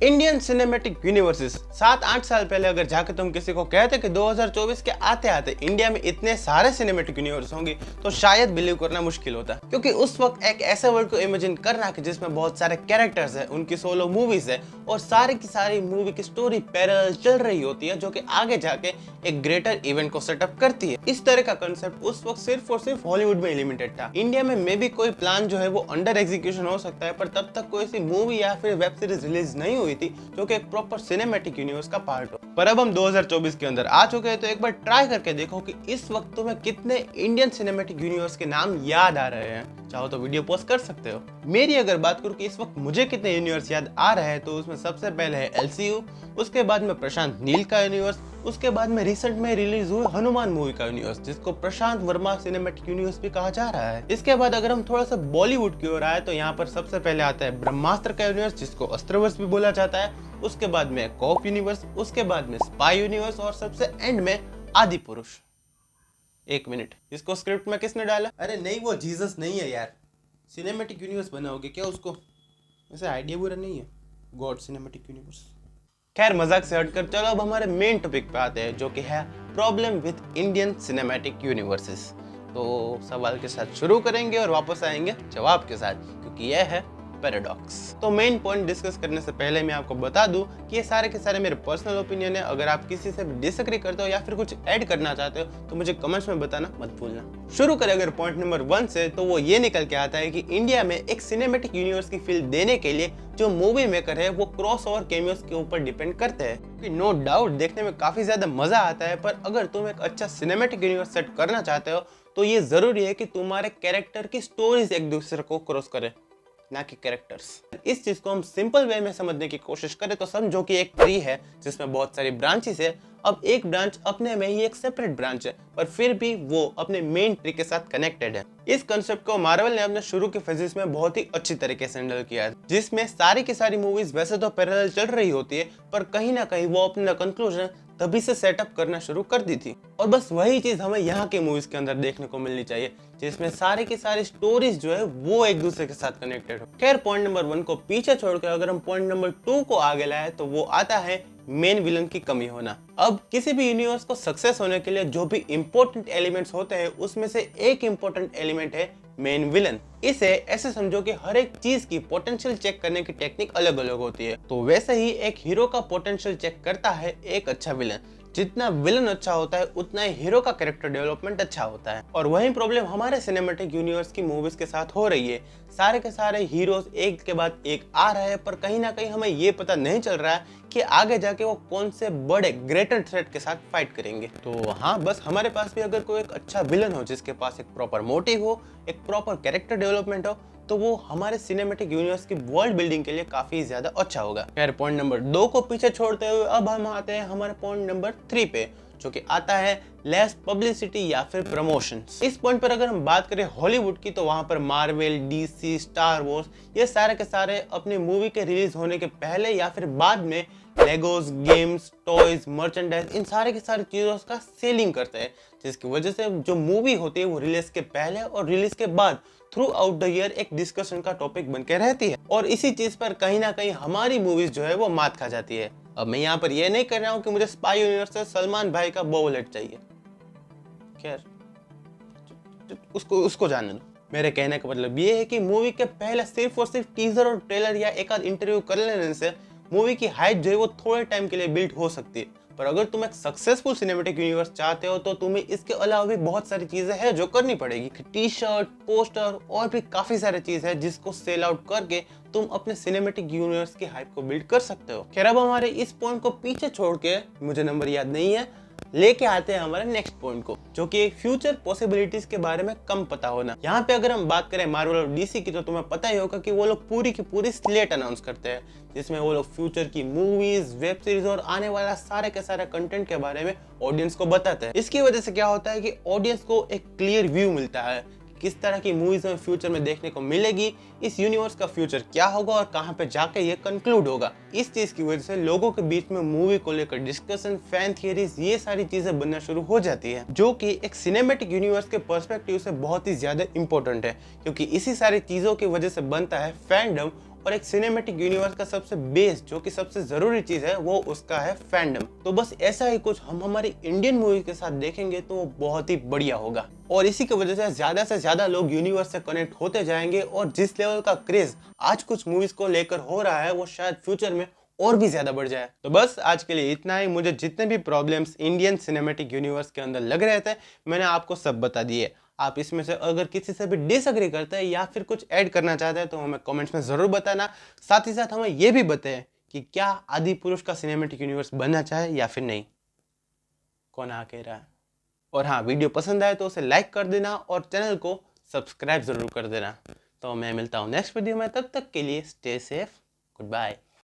Indian cinematic universes 7-8 साल पहले अगर जाके तुम किसी को कहते कि 2024 के आते आते इंडिया में इतने सारे सिनेमैटिक यूनिवर्स होंगे तो शायद बिलीव करना मुश्किल होता, क्योंकि उस वक्त एक ऐसे वर्ल्ड को इमेजिन करना कि जिसमें बहुत सारे कैरेक्टर्स है, उनकी सोलो मूवीज है और सारी की सारी मूवी की स्टोरी पैरेलल चल रही होती है, जो कि आगे जाके एक ग्रेटर इवेंट को सेटअप करती है। इस तरह का कंसेप्ट उस वक्त सिर्फ और सिर्फ हॉलीवुड में लिमिटेड था। इंडिया में मे भी कोई प्लान जो है वो अंडर एग्जीक्यूशन हो सकता है, पर तब तक कोई ऐसी मूवी या फिर वेब सीरीज रिलीज नहीं हुई थी जो कि एक प्रॉपर सिनेमैटिक यूनिवर्स का पार्ट हो। पर अब हम 2024 के अंदर आ चुके हैं, तो एक बार ट्राई करके देखो कि इस वक्त तुम्हें कितने इंडियन सिनेमैटिक यूनिवर्स के नाम याद आ रहे हैं। चाहो तो वीडियो पोस्ट कर सकते हो। मेरी अगर बात करूं कि इस वक्त मुझे कितने यूनिवर्स याद आ रहे हैं, तो उसमें सबसे पहले है एलसीयू, उसके बाद में प्रशांत नील का यूनिवर्स, उसके बाद में रिसेंट में रिलीज हुए हनुमान मूवी का यूनिवर्स, जिसको प्रशांत वर्मा सिनेमैटिक यूनिवर्स भी कहा जा रहा है। इसके बाद अगर हम थोड़ा सा बॉलीवुड की ओर आए, तो यहाँ पर सबसे पहले आता है ब्रह्मास्त्र का यूनिवर्स, जिसको अस्त्रवर्ष भी बोला जाता है। उसके बाद में कॉप यूनिवर्स, उसके बाद में स्पाई यूनिवर्स और सबसे एंड में आदि पुरुष। एक मिनट, इसको स्क्रिप्ट में किसने डाला? अरे नहीं, वो जीसस नहीं है यार। सिनेमैटिक यूनिवर्स बनाओगे क्या उसको? वैसे आइडिया बुरा नहीं है, गॉड सिनेमैटिक यूनिवर्स। खैर मजाक से हटकर चलो अब हमारे मेन टॉपिक पे आते हैं, जो कि है problem with Indian cinematic universes. तो सवाल के साथ शुरू करेंगे और वापस आएंगे जवाब के साथ, क्योंकि यह है पैराडॉक्स। तो मेन पॉइंट डिस्कस करने से पहले मैं आपको बता दूं कि ये सारे के सारे मेरे पर्सनल ओपिनियन है। अगर आप किसी से डिसएग्री करते हो या फिर कुछ ऐड करना चाहते हो तो मुझे कमेंट्स में बताना मत भूलना। शुरू करें अगर पॉइंट नंबर 1 से, तो वो ये निकल के आता है कि इंडिया में एक सिनेमैटिक यूनिवर्स की फील देने के लिए जो मूवी मेकर है वो क्रॉस ओवर कैमियोस के ऊपर डिपेंड करते हैं। नो डाउट देखने में काफी ज्यादा मजा आता है, पर अगर तुम एक अच्छा सिनेमैटिक यूनिवर्स सेट करना चाहते हो तो ये जरूरी है कि तुम्हारे कैरेक्टर की स्टोरीज एक दूसरे को क्रॉस करे, ना कि कैरेक्टर्स। इस चीज को हम सिंपल वे में समझने की कोशिश करें तो समझो कि एक ट्री है जिसमें बहुत सारी ब्रांचेस है। अब एक ब्रांच अपने में ही एक सेपरेट ब्रांच है, पर फिर भी वो अपने मेन ट्री के साथ कनेक्टेड है। इस कंसेप्ट को मार्वल ने अपने शुरू के फेजेस में बहुत ही अच्छी तरीके से हैंडल किया है, जिसमें सारी की सारी मूवीज वैसे तो पैरेलल चल रही होती है, पर कहीं ना कहीं वो अपना कंक्लूजन तभी से सेटअप करना शुरू कर दी थी। और बस वही चीज हमें यहाँ के मूवीज के अंदर देखने को मिलनी चाहिए, जिसमें सारी की सारी स्टोरीज जो है वो एक दूसरे के साथ कनेक्टेड हो। खैर पॉइंट नंबर 1 को पीछे छोड़कर अगर हम पॉइंट नंबर 2 को आगे लाए, तो वो आता है मेन विलन की कमी होना। अब किसी भी यूनिवर्स को सक्सेस होने के लिए जो भी इंपॉर्टेंट एलिमेंट्स होते हैं, उसमें से एक इंपॉर्टेंट एलिमेंट है मेन विलन। इसे ऐसे समझो कि हर एक चीज की पोटेंशियल चेक करने की टेक्निक अलग अलग होती है, तो वैसे ही एक हीरो का पोटेंशियल चेक करता है एक अच्छा विलन। जितना विलन अच्छा होता है उतना ही हीरो का कैरेक्टर डेवलपमेंट अच्छा होता है। और वही प्रॉब्लम हमारे सिनेमैटिक यूनिवर्स की मूवीज के साथ हो रही है। सारे के सारे हीरोज एक के बाद एक आ रहे हैं, पर कहीं ना कहीं हमें ये पता नहीं चल रहा है कि आगे जाके वो कौन से बड़े ग्रेटर थ्रेट के साथ फाइट करेंगे। तो हाँ, बस हमारे पास भी अगर कोई एक अच्छा विलन हो जिसके पास एक प्रॉपर मोटिव हो, एक प्रॉपर कैरेक्टर डेवलपमेंट हो, तो वो हमारे सिनेमैटिक यूनिवर्स की वर्ल्ड बिल्डिंग के लिए काफी ज्यादा अच्छा होगा। खैर पॉइंट नंबर 2 को पीछे छोड़ते हुए अब हम आते हैं हमारे पॉइंट नंबर 3 पे, जो कि आता है लेस पब्लिसिटी या फिर प्रमोशंस। इस पॉइंट पर अगर हम बात करें हॉलीवुड की, तो वहां पर मार्वल, डीसी, स्टार वॉर्स, ये सारे के सारे अपनी मूवी के रिलीज होने के पहले या फिर बाद में लेगोस, गेम्स, टॉयज, मर्चेंडाइज, इन सारे की सारी चीजों का सेलिंग करते हैं, जिसकी वजह से जो मूवी होती है वो रिलीज के पहले और रिलीज के बाद थ्रू आउट द ईयर एक डिस्कशन का टॉपिक बन के रहती है। और इसी चीज पर कहीं ना कहीं हमारी मूवीज जो है वो मात खा जाती है। अब मैं यहाँ पर ये नहीं कर रहा हूँ कि मुझे स्पाई यूनिवर्स से सलमान भाई का बोवलेट चाहिए, खैर उसको जानने दो। मेरे कहने का मतलब ये है कि मूवी के पहले सिर्फ और सिर्फ टीजर और ट्रेलर या एक आध इंटरव्यू कर लेने से मूवी की हाइप जो है वो थोड़े टाइम के लिए बिल्ड हो सकती है, पर अगर तुम एक सक्सेसफुल सिनेमैटिक यूनिवर्स चाहते हो तो तुम्हें इसके अलावा भी बहुत सारी चीजें हैं जो करनी पड़ेगी। टी शर्ट, पोस्टर और भी काफी सारी चीज है जिसको सेल आउट करके तुम अपने सिनेमैटिक यूनिवर्स की हाइप को बिल्ड कर सकते हो। खैर अब हमारे इस पॉइंट को पीछे छोड़ के, मुझे नंबर याद नहीं है, लेके आते हैं हमारे नेक्स्ट पॉइंट को, जो कि फ्यूचर पॉसिबिलिटीज के बारे में कम पता होना। यहाँ पे अगर हम बात करें मार्वल और डीसी की, तो तुम्हें पता ही होगा कि वो लोग पूरी की पूरी स्लेट अनाउंस करते हैं, जिसमें वो लोग फ्यूचर की मूवीज, वेब सीरीज और आने वाला सारे के सारे कंटेंट के बारे में ऑडियंस को बताते हैं। इसकी वजह से क्या होता है कि ऑडियंस को एक क्लियर व्यू मिलता है किस तरह की मूवीज हमें फ्यूचर में देखने को मिलेगी, इस यूनिवर्स का फ्यूचर क्या होगा और कहां पे जाके ये कंक्लूड होगा। इस चीज की वजह से लोगों के बीच में मूवी को लेकर डिस्कशन, फैन थियरीज, ये सारी चीजें बनना शुरू हो जाती है, जो कि एक सिनेमैटिक यूनिवर्स के पर्सपेक्टिव से बहुत ही ज्यादा इंपॉर्टेंट है, क्योंकि इसी सारी चीजों की वजह से बनता है फैंडम और एक सिनेमैटिक यूनिवर्स का सबसे बेस जो कि सबसे जरूरी चीज है वो उसका है फैंडम। तो बस ऐसा ही कुछ हम हमारी इंडियन मूवी के साथ देखेंगे तो वो बहुत ही बढ़िया होगा और इसी की वजह से ज्यादा लोग यूनिवर्स से कनेक्ट होते जाएंगे और जिस लेवल का क्रेज आज कुछ मूवीज को लेकर हो रहा है वो शायद फ्यूचर में और भी ज्यादा बढ़ जाए। तो बस आज के लिए इतना ही। मुझे जितने भी प्रॉब्लम्स इंडियन सिनेमैटिक यूनिवर्स के अंदर लग रहे थे मैंने आपको सब बता दिए। आप इसमें से अगर किसी से भी डिसएग्री करते हैं या फिर कुछ ऐड करना चाहते हैं तो हमें कमेंट्स में जरूर बताना। साथ ही साथ हमें यह भी बताएं कि क्या आदि पुरुष का सिनेमैटिक यूनिवर्स बनना चाहे या फिर नहीं, कौन आ कह रहा है। और हाँ, वीडियो पसंद आए तो उसे लाइक कर देना और चैनल को सब्सक्राइब जरूर कर देना। तो मैं मिलता हूँ नेक्स्ट वीडियो में, तब तक के लिए स्टे सेफ, गुड बाय।